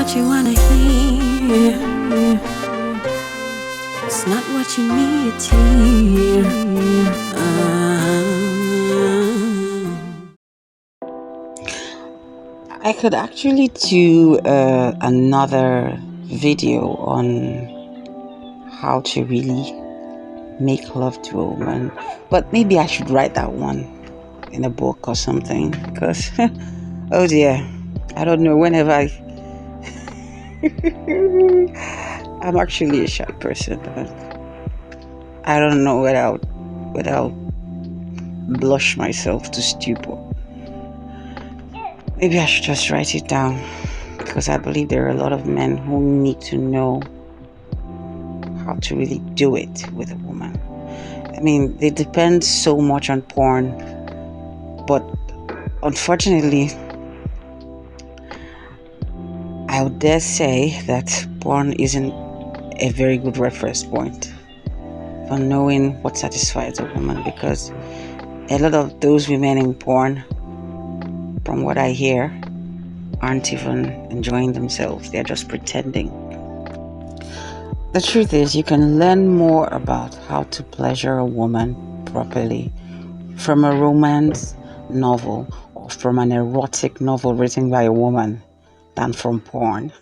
what you wanna hear. It's not what you need to hear. I could actually do another video on how to really make love to a woman, but maybe I should write that one in a book or something, because oh dear, I don't know. Whenever I'm actually a shy person, but I don't know without blush myself to stupor. Maybe I should just write it down, because I believe there are a lot of men who need to know how to really do it with a woman. I mean, they depend so much on porn, but unfortunately, I would dare say that porn isn't a very good reference point for knowing what satisfies a woman, because a lot of those women in porn, from what I hear, aren't even enjoying themselves. They're just pretending. The truth is, you can learn more about how to pleasure a woman properly from a romance novel or from an erotic novel written by a woman than from porn.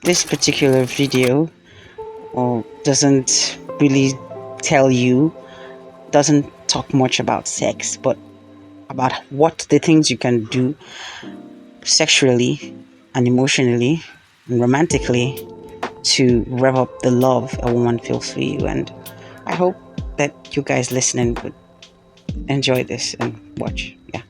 This particular video doesn't really doesn't talk much about sex, but about what the things you can do sexually and emotionally and romantically to rev up the love a woman feels for you. And I hope that you guys listening would enjoy this and watch. Yeah.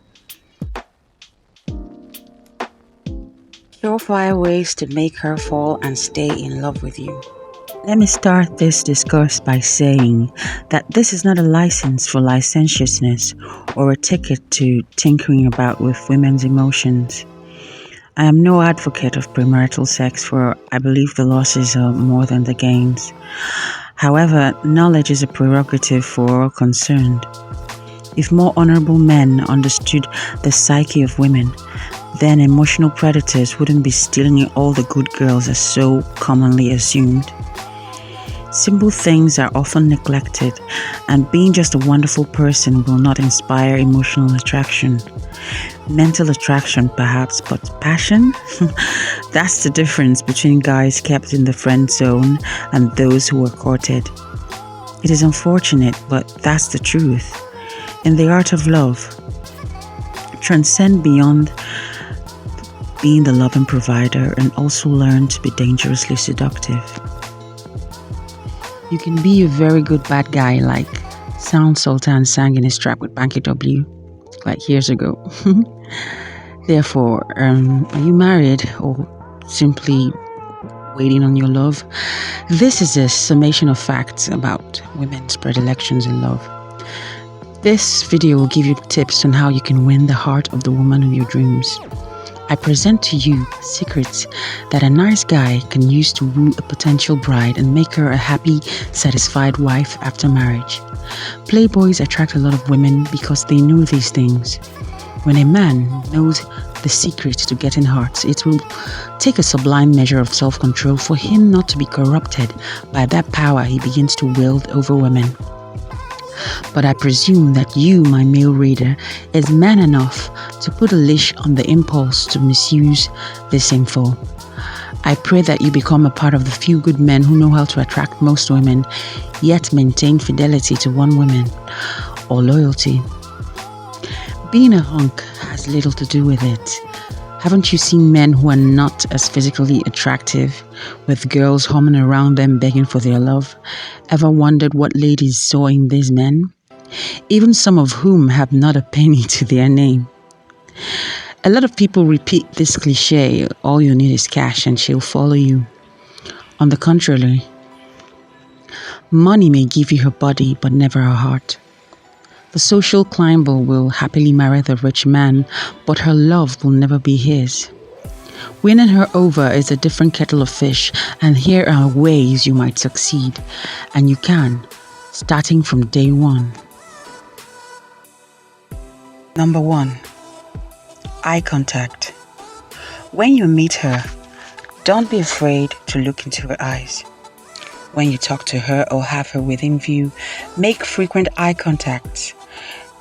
Surefire ways to make her fall and stay in love with you. Let me start this discourse by saying that this is not a license for licentiousness or a ticket to tinkering about with women's emotions. I am no advocate of premarital sex, for I believe the losses are more than the gains. However, knowledge is a prerogative for all concerned. If more honorable men understood the psyche of women, then emotional predators wouldn't be stealing all the good girls as so commonly assumed. Simple things are often neglected, and being just a wonderful person will not inspire emotional attraction. Mental attraction perhaps, but passion? That's the difference between guys kept in the friend zone and those who were courted. It is unfortunate, but that's the truth. In the art of love, transcend beyond being the loving provider and also learn to be dangerously seductive. You can be a very good bad guy, like Sound Sultan sang in his track with Banky W like years ago. Therefore, are you married or simply waiting on your love? This is a summation of facts about women's predilections in love. This video will give you tips on how you can win the heart of the woman of your dreams. I present to you secrets that a nice guy can use to woo a potential bride and make her a happy, satisfied wife after marriage. Playboys attract a lot of women because they know these things. When a man knows the secret to getting hearts, it will take a sublime measure of self-control for him not to be corrupted by that power he begins to wield over women. But I presume that you, my male reader, is man enough to put a leash on the impulse to misuse this info. I pray that you become a part of the few good men who know how to attract most women, yet maintain fidelity to one woman, or loyalty. Being a hunk has little to do with it. Haven't you seen men who are not as physically attractive, with girls humming around them begging for their love? Ever wondered what ladies saw in these men? Even some of whom have not a penny to their name. A lot of people repeat this cliche, all you need is cash and she'll follow you. On the contrary, money may give you her body, but never her heart. The social climber will happily marry the rich man, but her love will never be his. Winning her over is a different kettle of fish, and here are ways you might succeed, and you can, starting from day one. Number 1, eye contact. When you meet her, Don't be afraid to look into her eyes. When you talk to her or have her within view, make frequent eye contact.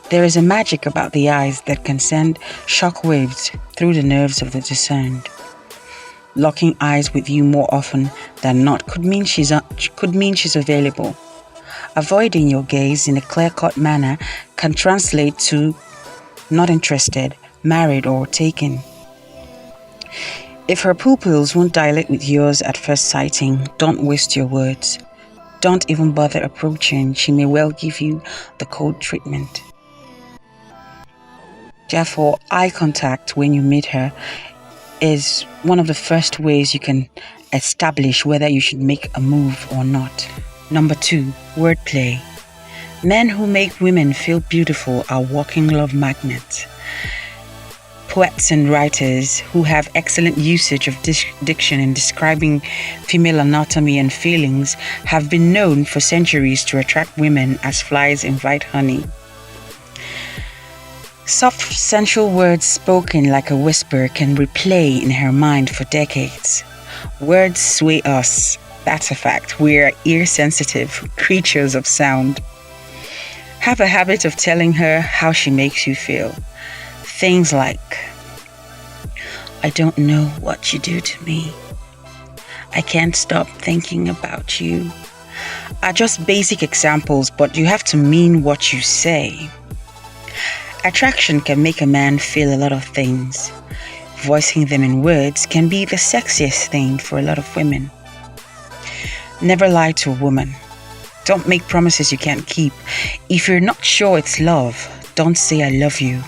There is a magic about the eyes that can send shockwaves through the nerves of the discerned. Locking eyes with you more often than not could mean she's available. Avoiding your gaze in a clear-cut manner can translate to not interested, married, or taken. If her pupils won't dilate with yours at first sighting, don't waste your words. Don't even bother approaching. She may well give you the cold treatment. Therefore, eye contact when you meet her is one of the first ways you can establish whether you should make a move or not. Number 2, wordplay. Men who make women feel beautiful are walking love magnets. Poets and writers who have excellent usage of diction in describing female anatomy and feelings have been known for centuries to attract women as flies invite honey. Soft, sensual words spoken like a whisper can replay in her mind for decades. Words sway us. That's a fact. We're ear-sensitive creatures of sound. Have a habit of telling her how she makes you feel. Things like, I don't know what you do to me. I can't stop thinking about you. Are just basic examples, but you have to mean what you say. Attraction can make a man feel a lot of things. Voicing them in words can be the sexiest thing for a lot of women. Never lie to a woman. Don't make promises you can't keep. If you're not sure it's love, don't say I love you.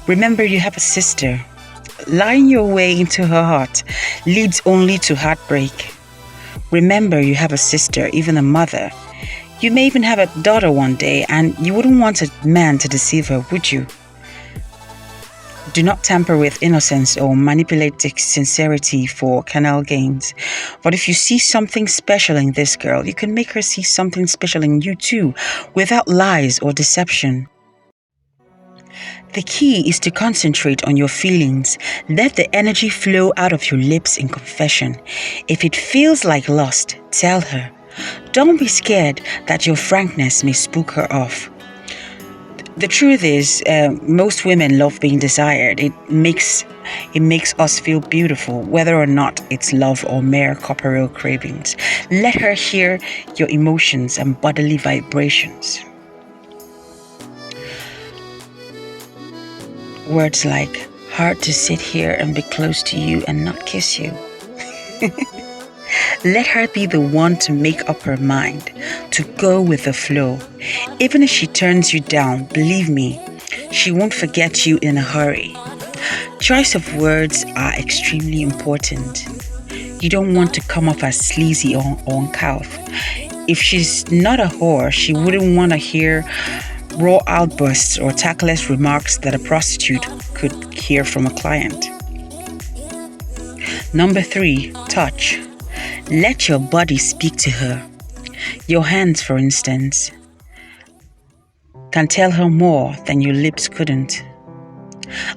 Remember you have a sister. Lying your way into her heart leads only to heartbreak. Remember you have a sister, even a mother. You may even have a daughter one day, and you wouldn't want a man to deceive her, would you? Do not tamper with innocence or manipulate sincerity for carnal gains. But if you see something special in this girl, you can make her see something special in you too, without lies or deception. The key is to concentrate on your feelings. Let the energy flow out of your lips in confession. If it feels like lust, tell her. Don't be scared that your frankness may spook her off. The truth is, most women love being desired. It makes us feel beautiful, whether or not it's love or mere corporeal cravings. Let her hear your emotions and bodily vibrations. Words like, hard to sit here and be close to you and not kiss you. Let her be the one to make up her mind, to go with the flow. Even if she turns you down, believe me, she won't forget you in a hurry. Choice of words are extremely important. You don't want to come off as sleazy or uncouth. If she's not a whore, she wouldn't want to hear raw outbursts or tactless remarks that a prostitute could hear from a client. Number 3, touch. Let your body speak to her. Your hands, for instance, can tell her more than your lips couldn't.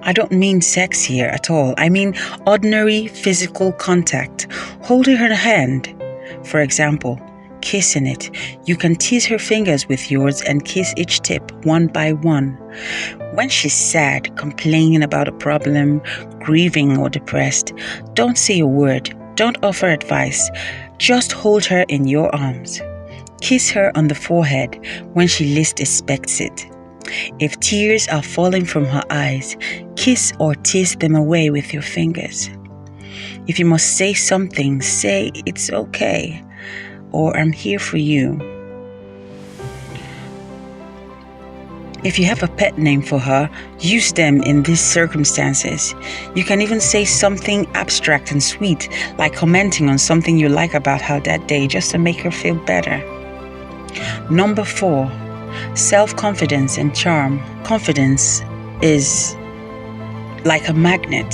I don't mean sex here at all. I mean ordinary physical contact. Holding her hand, for example, kissing it. You can tease her fingers with yours and kiss each tip one by one. When she's sad, complaining about a problem, grieving or depressed, don't say a word. Don't offer advice. Just hold her in your arms. Kiss her on the forehead when she least expects it. If tears are falling from her eyes, kiss or tease them away with your fingers. If you must say something, say it's okay, or I'm here for you. If you have a pet name for her, use them in these circumstances. You can even say something abstract and sweet, like commenting on something you like about her that day, just to make her feel better. Number 4, self-confidence and charm. Confidence is like a magnet.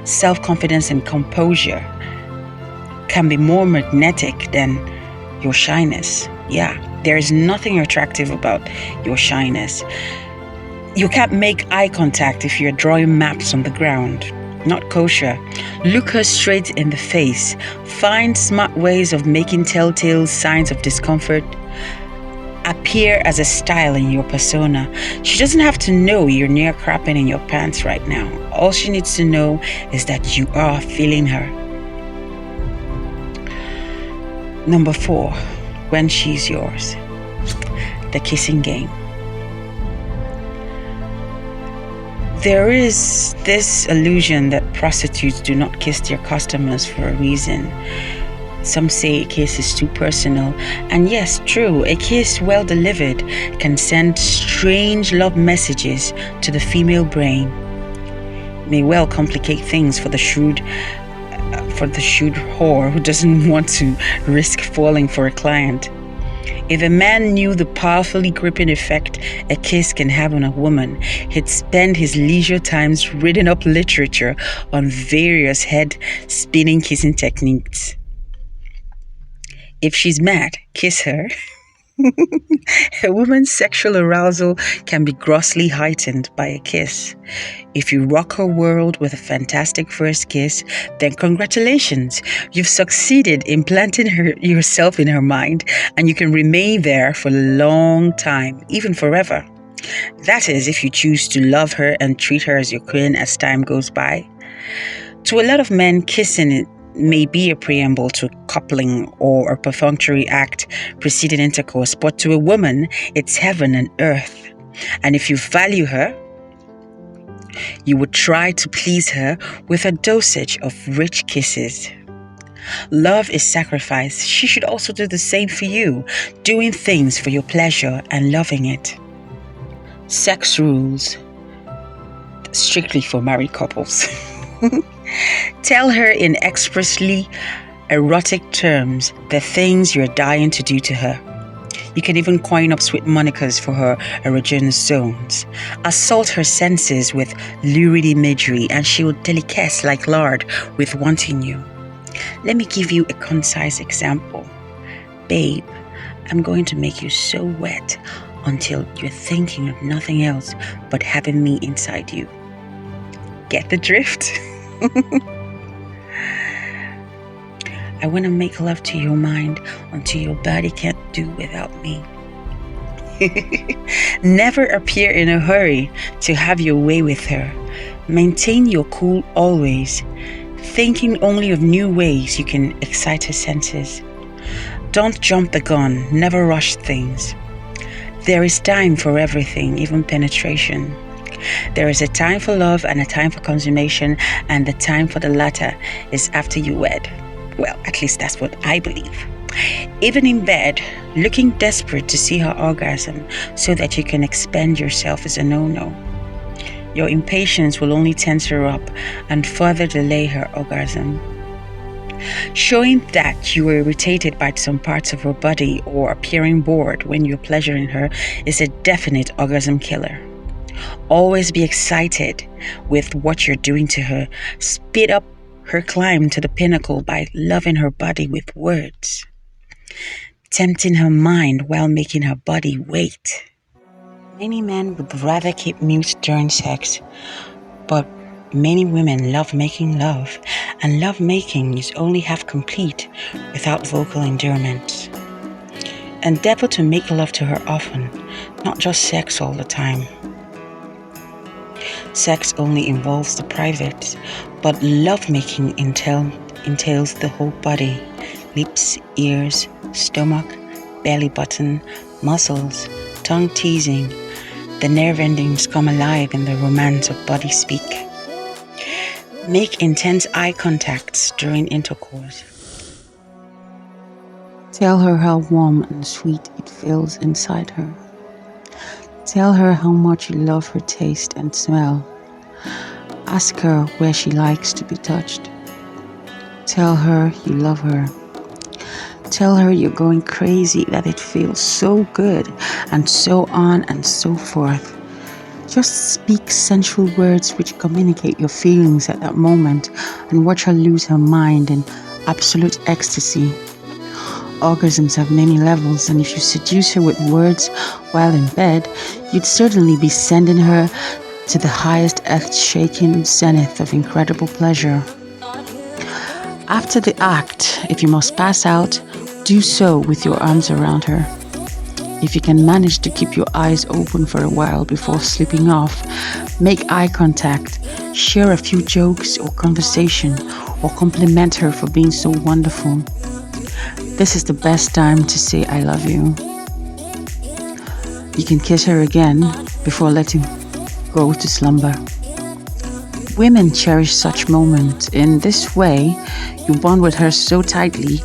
Self-confidence and composure can be more magnetic than your shyness. Yeah. There is nothing attractive about your shyness. You can't make eye contact if you're drawing maps on the ground. not kosher. Look her straight in the face. Find smart ways of making telltale signs of discomfort appear as a style in your persona. She doesn't have to know you're near crapping in your pants right now. All she needs to know is that you are feeling her. Number 4, when she's yours. The kissing game. There is this illusion that prostitutes do not kiss their customers for a reason. Some say a kiss is too personal. And yes, true, a kiss well delivered can send strange love messages to the female brain. It may well complicate things for the shrewd whore who doesn't want to risk falling for a client. If a man knew the powerfully gripping effect a kiss can have on a woman, he'd spend his leisure times reading up literature on various head-spinning kissing techniques. If she's mad, kiss her. A woman's sexual arousal can be grossly heightened by a kiss. If you rock her world with a fantastic first kiss, then congratulations, you've succeeded in planting yourself in her mind, and you can remain there for a long time, even forever. That is, if you choose to love her and treat her as your queen as time goes by. To a lot of men, kissing may be a preamble to coupling or a perfunctory act preceding intercourse, but to a woman, it's heaven and earth. And if you value her, you would try to please her with a dosage of rich kisses. Love is sacrifice. She should also do the same for you, doing things for your pleasure and loving it. Sex rules, strictly for married couples. Tell her in expressly erotic terms the things you're dying to do to her. You can even coin up sweet monikers for her erogenous zones. Assault her senses with lurid imagery, and she will delicace like lard with wanting you. Let me give you a concise example. Babe, I'm going to make you so wet until you're thinking of nothing else but having me inside you. Get the drift? I want to make love to your mind until your body can't do without me. Never appear in a hurry to have your way with her. Maintain your cool always, thinking only of new ways you can excite her senses. Don't jump the gun, never rush things. There is time for everything, even penetration. There is a time for love and a time for consummation, and the time for the latter is after you wed. Well, at least that's what I believe. Even in bed, looking desperate to see her orgasm so that you can expend yourself is a no-no. Your impatience will only tense her up and further delay her orgasm. Showing that you are irritated by some parts of her body or appearing bored when you're pleasuring her is a definite orgasm killer. Always be excited with what you're doing to her. Speed up her climb to the pinnacle by loving her body with words, tempting her mind while making her body wait. Many men would rather keep mute during sex, but many women love making love, and love making is only half complete without vocal endearment. Endeavor to make love to her often, not just sex all the time. Sex only involves the private, but lovemaking entails the whole body: lips, ears, stomach, belly button, muscles, tongue teasing. The nerve endings come alive in the romance of body speak. Make intense eye contacts during intercourse. Tell her how warm and sweet it feels inside her. Tell her how much you love her taste and smell. Ask her where she likes to be touched. Tell her you love her. Tell her you're going crazy, that it feels so good, and so on and so forth. Just speak sensual words which communicate your feelings at that moment, and watch her lose her mind in absolute ecstasy. Orgasms have many levels, and if you seduce her with words while in bed, you'd certainly be sending her to the highest earth-shaking zenith of incredible pleasure. After the act, if you must pass out, do so with your arms around her. If you can manage to keep your eyes open for a while before slipping off, make eye contact, share a few jokes or conversation, or compliment her for being so wonderful. This is the best time to say I love you. You can kiss her again before letting go to slumber. Women cherish such moments. In this way, you bond with her so tightly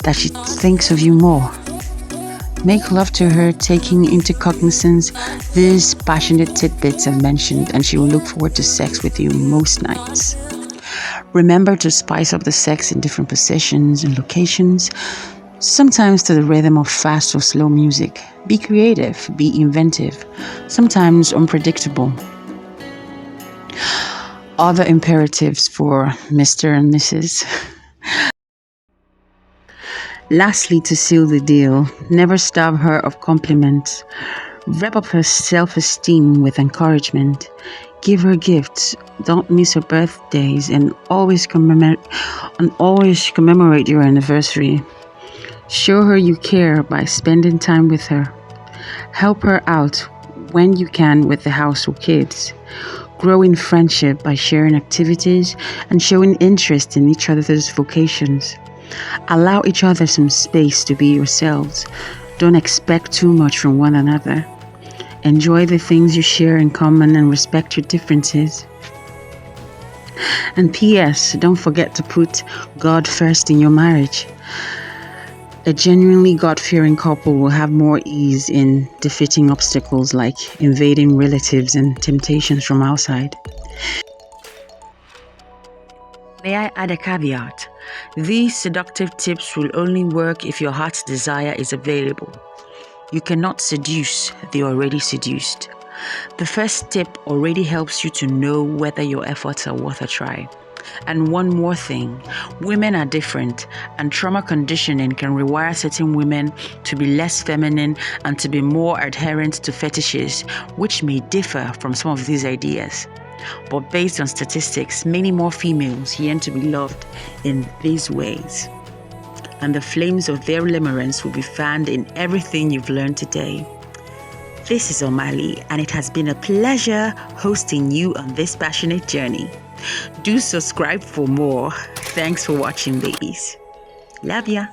that she thinks of you more. Make love to her, taking into cognizance these passionate tidbits I've mentioned, and she will look forward to sex with you most nights. Remember to spice up the sex in different positions and locations, sometimes to the rhythm of fast or slow music. Be creative, be inventive, sometimes unpredictable. Other imperatives for Mr. and Mrs. Lastly, to seal the deal, never starve her of compliments. Wrap up her self-esteem with encouragement. Give her gifts. Don't miss her birthdays, and always commemorate your anniversary. Show her you care by spending time with her. Help her out when you can with the house or kids. Grow in friendship by sharing activities and showing interest in each other's vocations. Allow each other some space to be yourselves. Don't expect too much from one another. Enjoy the things you share in common and respect your differences. And P.S. Don't forget to put God first in your marriage. A genuinely God-fearing couple will have more ease in defeating obstacles like invading relatives and temptations from outside. May I add a caveat? These seductive tips will only work if your heart's desire is available. You cannot seduce the already seduced. The first tip already helps you to know whether your efforts are worth a try. And one more thing, women are different, and trauma conditioning can rewire certain women to be less feminine and to be more adherent to fetishes, which may differ from some of these ideas. But based on statistics, many more females yearn to be loved in these ways. And the flames of their limerence will be fanned in everything you've learned today. This is Omali, and it has been a pleasure hosting you on this passionate journey. Do subscribe for more. Thanks for watching, ladies. Love ya.